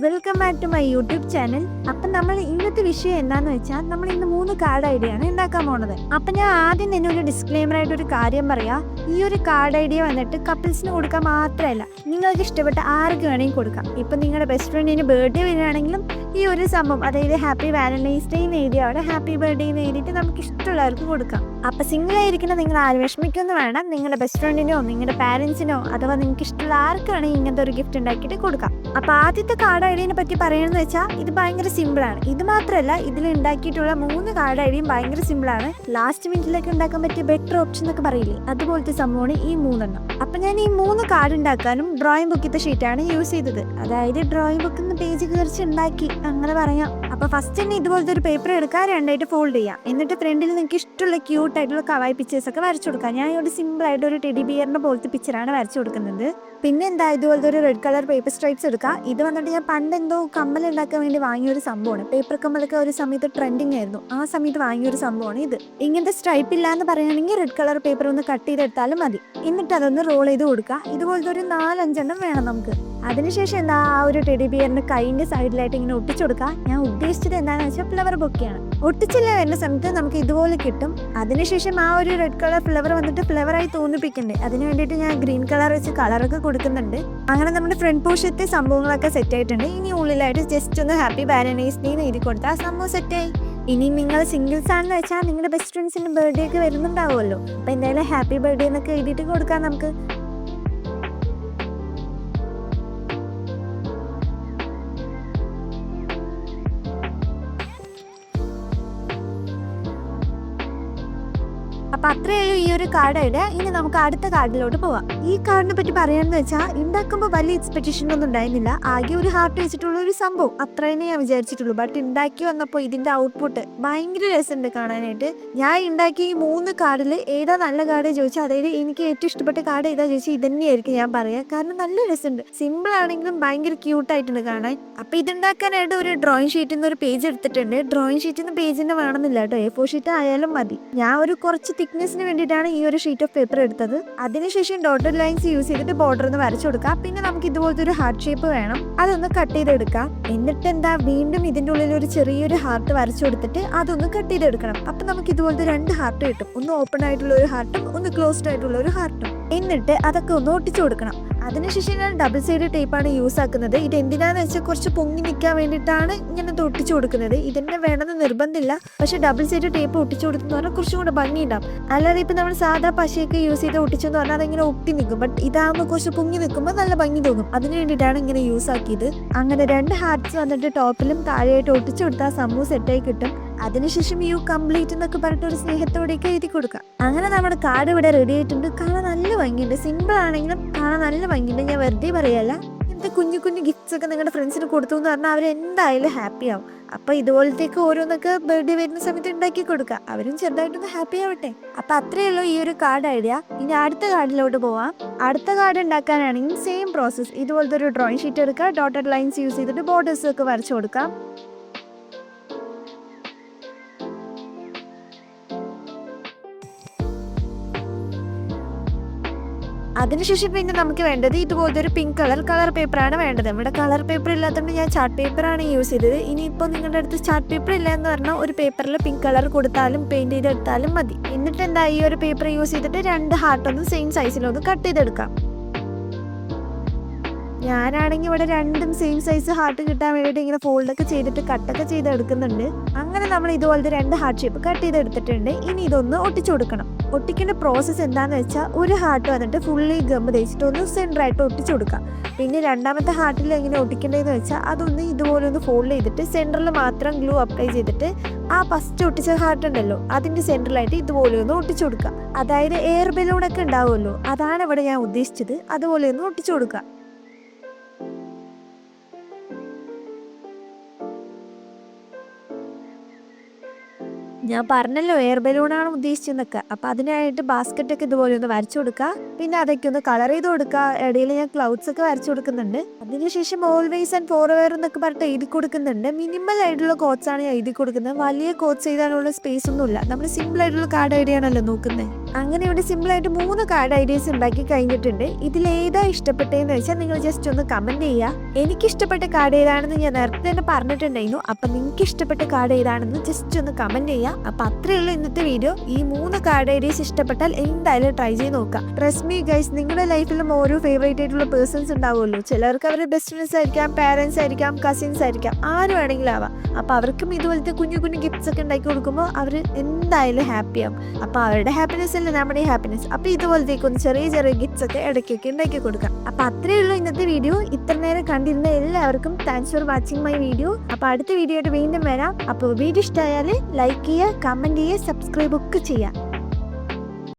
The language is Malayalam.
Welcome back to my YouTube channel. അപ്പം നമ്മൾ ഇന്നത്തെ വിഷയം എന്താന്ന് വെച്ചാൽ നമ്മൾ ഇന്ന് 3 കാർഡ് ഐഡിയ ആണ് ഉണ്ടാക്കാൻ പോണത്. അപ്പം ഞാൻ ആദ്യം തന്നെ ഒരു ഡിസ്ക്ലെയിമർ ആയിട്ട് ഒരു കാര്യം പറയാം. ഈ ഒരു കാർഡ് ഐഡിയ വന്നിട്ട് കപ്പിൾസിന് കൊടുക്കാൻ മാത്രമല്ല, നിങ്ങൾക്ക് ഇഷ്ടപ്പെട്ട ആർക്ക് വേണമെങ്കിൽ കൊടുക്കാം. ഇപ്പം നിങ്ങളുടെ ബെസ്റ്റ് ഫ്രണ്ടിന് ബർത്ത്ഡേ വരികയാണെങ്കിലും ഈ ഒരു സംഭവം, അതായത് ഹാപ്പി വാലന്റൈൻസ് ഡേ എന്ന് എഴുതിയ അവിടെ ഹാപ്പി ബർത്ത്ഡേ എന്ന് എഴുതിയിട്ട് നമുക്ക് ഇഷ്ടമുള്ളവർക്ക് കൊടുക്കാം. അപ്പം സിംഗിൾ ആയിരിക്കുന്ന നിങ്ങൾ ആരും വിഷമിക്കൊന്നും വേണം. നിങ്ങളുടെ ബെസ്റ്റ് ഫ്രണ്ടിനോ നിങ്ങളുടെ പാരൻസിനോ അഥവാ നിങ്ങൾക്ക് ഇഷ്ടമുള്ള ആർക്ക് വേണമെങ്കിൽ ഇങ്ങനത്തെ ഒരു ഗിഫ്റ്റ് ഉണ്ടാക്കിയിട്ട് കൊടുക്കാം. അപ്പോൾ ആദ്യത്തെ കാർഡ് ഐഡിയനെ പറ്റി പറയണമെന്ന് വെച്ചാൽ ഇത് ഭയങ്കര സിമ്പിളാണ്. ഇത് മാത്രമല്ല, ഇതിൽ ഉണ്ടാക്കിയിട്ടുള്ള 3 കാർഡ് ഐഡിയയും ഭയങ്കര സിമ്പിളാണ്. ലാസ്റ്റ് മിനിറ്റിലേക്ക് ഉണ്ടാക്കാൻ പറ്റിയ ബെറ്റർ ഓപ്ഷൻ എന്നൊക്കെ പറയില്ലേ, അതുപോലത്തെ സംഭവമാണ് ഈ 3 അപ്പം ഞാൻ ഈ 3 കാർഡ് ഉണ്ടാക്കാനും ഡ്രോയിങ് ബുക്കിത്തെ ഷീറ്റാണ് യൂസ് ചെയ്തത്. അതായത് ഡ്രോയിങ് ബുക്കിൽ നിന്ന് പേജ് കയറിച്ച് ഉണ്ടാക്കി അങ്ങനെ പറയാം. അപ്പോൾ ഫസ്റ്റ് തന്നെ ഇതുപോലത്തെ ഒരു പേപ്പർ എടുക്കുക, 2ആയിട്ട് ഫോൾഡ് ചെയ്യുക. എന്നിട്ട് ഫ്രണ്ടിൽ നിങ്ങൾക്ക് ഇഷ്ടമുള്ള ക്യൂട്ടായിട്ടുള്ള കവായി പിക്ചേഴ്സ് ഒക്കെ വരച്ചു കൊടുക്കുക. ഞാൻ ഒരു സിമ്പിൾ ആയിട്ട് ഒരു ടെഡി ബിയറിന്റെ പോലത്തെ പിക്ചറാണ് വരച്ചു കൊടുക്കുന്നത്. പിന്നെ എന്താ, ഇതുപോലത്തെ ഒരു റെഡ് കളർ പേപ്പർ സ്ട്രൈപ്സ് എടുക്കുക. ഇത് വന്നിട്ട് ഞാൻ പണ്ട് എന്തോ കമ്മൽ ഉണ്ടാക്കാൻ വേണ്ടി വാങ്ങിയൊരു സംഭവമാണ്. പേപ്പർ കമ്മലൊക്കെ ഒരു സമയത്ത് ട്രെൻഡിങ് ആയിരുന്നു. ആ സമയത്ത് വാങ്ങിയൊരു സംഭവമാണ് ഇത്. ഇങ്ങനത്തെ സ്ട്രൈപ്പ് ഇല്ലാന്ന് പറയുകയാണെങ്കിൽ റെഡ് കളർ പേപ്പർ ഒന്ന് കട്ട് ചെയ്തെടുത്താലും മതി. എന്നിട്ട് അതൊന്ന് റോൾ ചെയ്ത് കൊടുക്കുക. ഇതുപോലത്തെ ഒരു 4-5 വേണം നമുക്ക്. അതിനുശേഷം എന്താ, ആ ഒരു ടെഡി ബിയറിന്റെ കൈയിന്റെ സൈഡിലായിട്ട് ഇങ്ങനെ ഒട്ടിച്ചു കൊടുക്കുക. ഞാൻ ഉദ്ദേശിച്ചത് എന്താണെന്ന് വെച്ചാൽ ഫ്ലവർ ബൊക്കെയാണ്. ഒട്ടിച്ചില്ല വരുന്ന സമയത്ത് നമുക്ക് ഇതുപോലെ കിട്ടും. അതിനുശേഷം ആ ഒരു റെഡ് കളർ ഫ്ലവർ വന്നിട്ട് ഫ്ലവറായി തോന്നിപ്പിക്കണ്ടേ, അതിന് വേണ്ടിയിട്ട് ഞാൻ ഗ്രീൻ കളർ വെച്ച് കളറൊക്കെ കൊടുക്കുന്നുണ്ട്. അങ്ങനെ നമ്മുടെ ഫ്രണ്ട് പോർഷത്തെ സംഭവങ്ങളൊക്കെ സെറ്റ് ആയിട്ടുണ്ട്. ഇനി ഉള്ളിലായിട്ട് ജസ്റ്റ് ഒന്ന് ഹാപ്പി വാലന്റൈൻസ് ഡേ എന്ന് എഴുതി കൊടുത്താൽ സംഭവം സെറ്റായി. ഇനി നിങ്ങൾ സിംഗിൾസ് ആണെന്ന് വെച്ചാൽ നിങ്ങളുടെ ബെസ്റ്റ് ഫ്രണ്ട്സിന്റെ ബർത്ത്ഡേ ഒക്കെ വരുന്നുണ്ടാവുമല്ലോ. അപ്പം എന്തായാലും ഹാപ്പി ബർത്ത്ഡേ എന്നൊക്കെ എഴുതിയിട്ട് കൊടുക്കാം നമുക്ക്. അപ്പം അത്രയേ ഈ ഒരു കാർഡ് ഐഡിയ. ഇനി നമുക്ക് അടുത്ത കാർഡിലോട്ട് പോവാം. ഈ കാർഡിനെ പറ്റി പറയാന്ന് വെച്ചാൽ ഉണ്ടാക്കുമ്പോൾ വലിയ എക്സ്പെക്ടേഷൻ ഒന്നും ഉണ്ടായിരുന്നില്ല. ആകെ ഒരു ഹാർട്ട് വെച്ചിട്ടുള്ള ഒരു സംഭവം അത്രേ ഞാൻ വിചാരിച്ചിട്ടുള്ളൂ. ബട്ട് ഉണ്ടാക്കി വന്നപ്പോൾ ഇതിന്റെ ഔട്ട്പുട്ട് ഭയങ്കര രസമുണ്ട് കാണാനായിട്ട്. ഞാൻ ഉണ്ടാക്കിയ ഈ 3 കാർഡിൽ ഏതാ നല്ല കാർഡ് ചോദിച്ചാൽ, അതായത് എനിക്ക് ഏറ്റവും ഇഷ്ടപ്പെട്ട കാർഡ് ഏതാ ചോദിച്ചാൽ ഇതന്നെയായിരിക്കും ഞാൻ പറയാം. കാരണം നല്ല രസമുണ്ട്, സിമ്പിൾ ആണെങ്കിലും ഭയങ്കര ക്യൂട്ടായിട്ടുണ്ട് കാണാൻ. അപ്പം ഇതുണ്ടാക്കാനായിട്ട് ഒരു ഡ്രോയിങ് ഷീറ്റിൽ നിന്ന് ഒരു പേജ് എടുത്തിട്ടുണ്ട്. ഡ്രോയിങ് ഷീറ്റിൽ നിന്ന് പേജിന് വേണമെന്നില്ല കേട്ടോ, A4 ഷീറ്റ് ആയാലും മതി. ഞാൻ ഒരു കുറച്ച് തിക്നെസ്സിന് വേണ്ടിയിട്ടാണ് ഈ ഒരു ഷീറ്റ് ഓഫ് പേപ്പർ എടുത്തത്. അതിനുശേഷം ഡോട്ടഡ് ലൈൻസ് യൂസ് ചെയ്തിട്ട് ബോർഡർ ഒന്ന് വരച്ചു കൊടുക്കാം. പിന്നെ നമുക്ക് ഇതുപോലത്തെ ഒരു ഹാർട്ട് ഷേപ്പ് വേണം, അതൊന്ന് കട്ട് ചെയ്തെടുക്കാം. എന്നിട്ട് എന്താ, വീണ്ടും ഇതിന്റെ ഉള്ളിൽ ഒരു ചെറിയൊരു ഹാർട്ട് വരച്ചു കൊടുത്തിട്ട് അതൊന്ന് കട്ട് ചെയ്തെടുക്കണം. അപ്പൊ നമുക്ക് ഇതുപോലത്തെ 2 ഹാർട്ട് കിട്ടും. ഒന്ന് ഓപ്പൺ ആയിട്ടുള്ള ഒരു ഹാർട്ടും ഒന്ന് ക്ലോസ്ഡ് ആയിട്ടുള്ള ഒരു ഹാർട്ടും. എന്നിട്ട് അതൊക്കെ ഒന്ന് ഒട്ടിച്ചു കൊടുക്കണം. അതിനുശേഷം ഞാൻ ഡബിൾ സൈഡ് ടേപ്പാണ് യൂസ് ആക്കുന്നത്. ഇത് എന്തിനാന്ന് വെച്ചാൽ കുറച്ച് പൊങ്ങി നിൽക്കാൻ വേണ്ടിയിട്ടാണ് ഇങ്ങനെ ഒട്ടിച്ചു കൊടുക്കുന്നത്. ഇതിന്റെ വേണമെന്ന് നിർബന്ധമില്ല, പക്ഷെ ഡബിൾ സൈഡ് ടേപ്പ് ഒട്ടിച്ചു കൊടുത്തെന്ന് പറഞ്ഞാൽ കുറച്ചും കൂടെ ഭംഗിയുണ്ടാവും. അല്ലാതെ ഇപ്പം നമ്മൾ സാധാ പശയൊക്കെ യൂസ് ചെയ്ത് ഒട്ടിച്ചെന്ന് പറഞ്ഞാൽ അതിങ്ങനെ ഒട്ടി നിൽക്കും. ബട്ട് ഇതാകുമ്പോൾ കുറച്ച് പൊങ്ങി നിൽക്കുമ്പോൾ നല്ല ഭംഗി തോന്നും. അതിന് വേണ്ടിയിട്ടാണ് ഇങ്ങനെ യൂസ് ആക്കിയത്. അങ്ങനെ 2 ഹാർട്ട്സ് വന്നിട്ട് ടോപ്പിലും താഴെയായിട്ട് ഒട്ടിച്ചു കൊടുത്താൽ സംഭവം സെറ്റായി കിട്ടും. അതിനുശേഷം യു കംപ്ലീറ്റ് എന്നൊക്കെ പറഞ്ഞിട്ട് ഒരു സ്നേഹത്തോടെയൊക്കെ എഴുതി കൊടുക്കാം. അങ്ങനെ നമ്മുടെ കാർഡ് ഇവിടെ റെഡി ആയിട്ടുണ്ട്. കാണാൻ നല്ല ഭംഗിയുണ്ട്, സിമ്പിൾ ആണെങ്കിലും കാണാൻ നല്ല ഭംഗിയുണ്ട്. ഞാൻ വെറുതെ പറയല്ല, ഇങ്ങനത്തെ കുഞ്ഞു കുഞ്ഞു ഗിഫ്റ്റ്സ് ഒക്കെ നിങ്ങളുടെ ഫ്രണ്ട്സിന് കൊടുത്തു എന്ന് പറഞ്ഞാൽ അവരെന്തായാലും ഹാപ്പി ആവും. അപ്പം ഇതുപോലത്തേക്ക് ഓരോന്നൊക്കെ ബർത്ത്ഡേ വരുന്ന സമയത്ത് ഉണ്ടാക്കി കൊടുക്കുക, അവരും ചെറുതായിട്ടൊന്ന് ഹാപ്പി ആവട്ടെ. അപ്പം അത്രയേ ഉള്ളൂ ഈ ഒരു കാർഡ് ഐഡിയ. ഇനി അടുത്ത കാർഡിലോട്ട് പോവാം. അടുത്ത കാർഡ് ഉണ്ടാക്കാനാണെങ്കിൽ സെയിം പ്രോസസ്സ്. ഇതുപോലത്തെ ഒരു ഡ്രോയിങ് ഷീറ്റ് എടുക്കുക, ഡോട്ടഡ് ലൈൻസ് യൂസ് ചെയ്തിട്ട് ബോർഡേഴ്സ് ഒക്കെ വരച്ചു കൊടുക്കാം. അതിനുശേഷം പിന്നെ നമുക്ക് വേണ്ടത് ഇതുപോലത്തെ ഒരു പിങ്ക് കളർ പേപ്പറാണ് വേണ്ടത്. ഇവിടെ കളർ പേപ്പർ ഇല്ലാത്തതുകൊണ്ട് ഞാൻ ചാർട്ട് പേപ്പറാണ് യൂസ് ചെയ്തത്. ഇനിയിപ്പോൾ നിങ്ങളുടെ അടുത്ത് ചാർട്ട് പേപ്പർ ഇല്ല എന്ന് പറഞ്ഞാൽ ഒരു പേപ്പറിൽ പിങ്ക് കളർ കൊടുത്താലും പെയിന്റ് ചെയ്തെടുത്താലും മതി. എന്നിട്ട് എന്താ, ഈ ഒരു പേപ്പർ യൂസ് ചെയ്തിട്ട് 2 ഹാർട്ടൊന്നും സെയിം സൈസിലൊന്ന് കട്ട് ചെയ്തെടുക്കാം. ഞാനാണെങ്കിൽ ഇവിടെ 2 സെയിം സൈസ് ഹാർട്ട് കിട്ടാൻ വേണ്ടിയിട്ട് ഇങ്ങനെ ഫോൾഡൊക്കെ ചെയ്തിട്ട് കട്ടൊക്കെ ചെയ്തെടുക്കുന്നുണ്ട്. അങ്ങനെ നമ്മൾ ഇതുപോലത്തെ 2 ഹാർട്ട് ഷേപ്പ് കട്ട് ചെയ്തെടുത്തിട്ടുണ്ട്. ഇനി ഇതൊന്ന് ഒട്ടിച്ചു കൊടുക്കണം. ഒട്ടിക്കേണ്ട പ്രോസസ്സ് എന്താണെന്ന് വെച്ചാൽ, ഒരു ഹാർട്ട് വന്നിട്ട് ഫുള്ളി ഗം തേച്ചിട്ട് ഒന്ന് സെൻറ്ററായിട്ട് ഒട്ടിച്ചു കൊടുക്കാം. പിന്നെ രണ്ടാമത്തെ ഹാർട്ടിൽ എങ്ങനെ ഒട്ടിക്കേണ്ടതെന്ന് വെച്ചാൽ, അതൊന്ന് ഇതുപോലെ ഒന്ന് ഫോൾഡ് ചെയ്തിട്ട് സെൻറ്ററിൽ മാത്രം ഗ്ലൂ അപ്ലൈ ചെയ്തിട്ട് ആ ഫസ്റ്റ് ഒട്ടിച്ച ഹാർട്ട് ഉണ്ടല്ലോ അതിൻ്റെ സെൻറ്ററിലായിട്ട് ഇതുപോലെ ഒന്ന് ഒട്ടിച്ചു കൊടുക്കുക. അതായത് എയർ ബലൂണൊക്കെ ഉണ്ടാവുമല്ലോ, അതാണ് ഇവിടെ ഞാൻ ഉദ്ദേശിച്ചത്. അതുപോലെ ഒന്ന് ഒട്ടിച്ചു കൊടുക്കുക. ഞാൻ പറഞ്ഞല്ലോ എയർ ബലൂണാണ് ഉദ്ദേശിച്ചെന്നൊക്കെ. അപ്പം അതിനായിട്ട് ബാസ്ക്കറ്റൊക്കെ ഇതുപോലെ ഒന്ന് വരച്ചു കൊടുക്കുക. പിന്നെ അതൊക്കെ ഒന്ന് കളർ ചെയ്ത് കൊടുക്കുക. ഇടയിൽ ഞാൻ ക്ലൗഡ്സ് ഒക്കെ വരച്ചു കൊടുക്കുന്നുണ്ട്. അതിനുശേഷം ഓൾവേസ് ആൻഡ് ഫോർഎവർ എന്നൊക്കെ പറഞ്ഞിട്ട് എഴുതി കൊടുക്കുന്നുണ്ട്. മിനിമൽ ആയിട്ടുള്ള കോട്ട്സ് ആണ് ഞാൻ എഴുതി കൊടുക്കുന്നത്. വലിയ കോട്ട്സ് എഴുതാനുള്ള സ്പേസ് ഒന്നുമില്ല. നമ്മൾ സിമ്പിൾ ആയിട്ടുള്ള കാർഡ് ഐഡിയ ആണല്ലോ നോക്കുന്നത്. അങ്ങനെ ഇവിടെ സിമ്പിളായിട്ട് 3 കാർഡ് ഐഡിയാസ് ഉണ്ടാക്കി കഴിഞ്ഞിട്ടുണ്ട്. ഇതിലേതാ ഇഷ്ടപ്പെട്ടതെന്ന് വെച്ചാൽ നിങ്ങൾ ജസ്റ്റ് ഒന്ന് കമൻറ്റ് ചെയ്യുക. എനിക്കിഷ്ടപ്പെട്ട കാർഡ് ഏതാണെന്ന് ഞാൻ നേരത്തെ തന്നെ പറഞ്ഞിട്ടുണ്ടായിരുന്നു. അപ്പം നിങ്ങൾക്ക് ഇഷ്ടപ്പെട്ട കാർഡ് ഏതാണെന്ന് ജസ്റ്റ് ഒന്ന് കമൻറ്റ് ചെയ്യുക. അപ്പം അത്രയേ ഉള്ളൂ ഇന്നത്തെ വീഡിയോ. ഈ 3 കാർഡ് ഐഡിയാസ് ഇഷ്ടപ്പെട്ടാൽ എന്തായാലും ട്രൈ ചെയ്ത് നോക്കാം. ട്രസ്റ്റ് മീ ഗൈസ്, നിങ്ങളുടെ ലൈഫിലും ഓരോ ഫേവറേറ്റ് ആയിട്ടുള്ള പേഴ്സൺസ് ഉണ്ടാവുമല്ലോ. ചിലർക്ക് അവരുടെ ബെസ്റ്റ് ഫ്രണ്ട്സ് ആയിരിക്കാം, പാരൻസ് ആയിരിക്കാം, കസിൻസ് ആയിരിക്കാം, ആരും വേണമെങ്കിലും ആവാം. അപ്പോൾ അവർക്കും ഇതുപോലത്തെ കുഞ്ഞു കുഞ്ഞു ഗിഫ്റ്റ്സ് ഒക്കെ ഉണ്ടാക്കി കൊടുക്കുമ്പോൾ അവർ എന്തായാലും ഹാപ്പിയാവും. അപ്പോൾ അവരുടെ ഹാപ്പിനെസ് അല്ലേ നമ്മുടെ ഹാപ്പിനെസ്. അപ്പോൾ ഇതുപോലത്തേക്കൊന്ന് ചെറിയ ചെറിയ ഗിഫ്റ്റ്സ് ഒക്കെ ഇടയ്ക്കൊക്കെ ഉണ്ടാക്കി കൊടുക്കാം. അപ്പോൾ അത്രയേ ഉള്ളൂ ഇന്നത്തെ വീഡിയോ. ഇത്ര നേരം കണ്ടിരുന്ന എല്ലാവർക്കും thanks for watching my video. അപ്പോൾ അടുത്ത വീഡിയോ ആയിട്ട് വീണ്ടും വരാം. അപ്പോൾ വീഡിയോ ഇഷ്ടമായാൽ ലൈക്ക് ചെയ്യുക, കമൻറ്റ് ചെയ്യുക, സബ്സ്ക്രൈബ് ഒക്കെ ചെയ്യുക.